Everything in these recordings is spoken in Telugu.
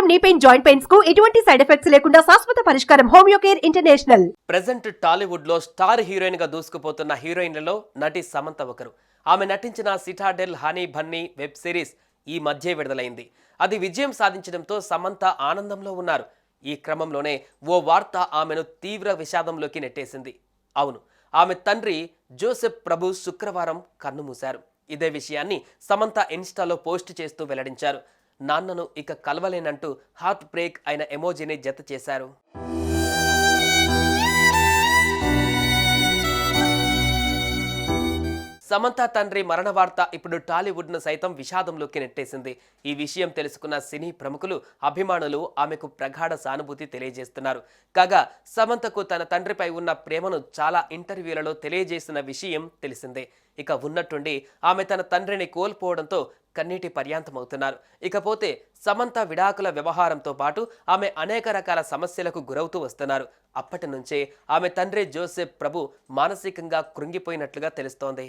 వాతం, నీ పెయిన్, జాయింట్ పెయిన్స్ కు ఎటువంటి సైడ్ ఎఫెక్ట్స్ లేకుండా శాశ్వత పరిష్కారం homeo care international. Present Tollywood లో స్టార్ హీరోయిన్ గా దూసుకుపోతున్న హీరోయిన్లలో నటి సమంత ఒకరు. ఆమె నటించిన Citadel, honey Bunny web series ఈ మధ్య విడుదలైంది. అది విజయం సాధించడంతో సమంత ఆనందంలో ఉన్నారు. ఈ క్రమంలోనే ఓ వార్త ఆమెను తీవ్ర విషాదంలోకి నెట్టేసింది. అవును, ఆమె తండ్రి జోసెఫ్ ప్రభు శుక్రవారం కన్నుమూశారు. ఇదే విషయాన్ని సమంత ఇన్స్టాలో పోస్ట్ చేస్తూ వెల్లడించారు. నాన్నను ఇక కలవలేనంటూ హార్ట్ బ్రేక్ అయిన ఎమోజీని జత చేశారు. సమంత తండ్రి మరణ వార్త ఇప్పుడు టాలీవుడ్ను సైతం విషాదంలోకి నెట్టేసింది. ఈ విషయం తెలుసుకున్న సినీ ప్రముఖులు, అభిమానులు ఆమెకు ప్రగాఢ సానుభూతి తెలియజేస్తున్నారు. కాగా సమంతకు తన తండ్రిపై ఉన్న ప్రేమను చాలా ఇంటర్వ్యూలలో తెలియజేసిన విషయం తెలిసిందే. ఇక ఉన్నట్టుండి ఆమె తన తండ్రిని కోల్పోవడంతో కన్నీటి పర్యాంతమవుతున్నారు. ఇకపోతే సమంత విడాకుల వ్యవహారంతో పాటు ఆమె అనేక రకాల సమస్యలకు గురవుతూ వస్తున్నారు. అప్పటి నుంచే ఆమె తండ్రి జోసెఫ్ ప్రభు మానసికంగా కృంగిపోయినట్లుగా తెలుస్తోంది.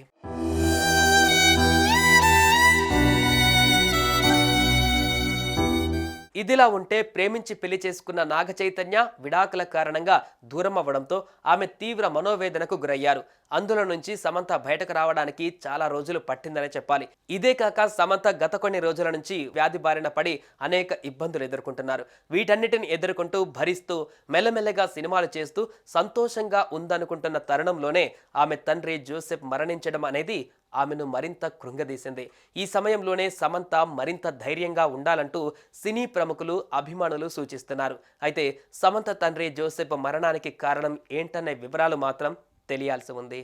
ఇదిలా ఉంటే ప్రేమించి పెళ్లి చేసుకున్న నాగ చైతన్య విడాకుల కారణంగా దూరం అవ్వడంతో ఆమె తీవ్ర మనోవేదనకు గురయ్యారు. అందులో నుంచి సమంత బయటకు రావడానికి చాలా రోజులు పట్టిందనే చెప్పాలి. ఇదే కాక సమంత గత కొన్ని రోజుల నుంచి వ్యాధి బారిన పడి అనేక ఇబ్బందులు ఎదుర్కొంటున్నారు. వీటన్నిటిని ఎదుర్కొంటూ భరిస్తూ మెల్లమెల్లగా సినిమాలు చేస్తూ సంతోషంగా ఉందనుకుంటున్న తరుణంలోనే ఆమె తండ్రి జోసెఫ్ మరణించడం అనేది ఆమెను మరింత కృంగదీసింది. ఈ సమయంలోనే సమంత మరింత ధైర్యంగా ఉండాలంటూ సినీ ప్రముఖులు, అభిమానులు సూచిస్తున్నారు. అయితే సమంత తండ్రి జోసెఫ్ మరణానికి కారణం ఏంటనే వివరాలు మాత్రం తెలియాల్సి ఉంది.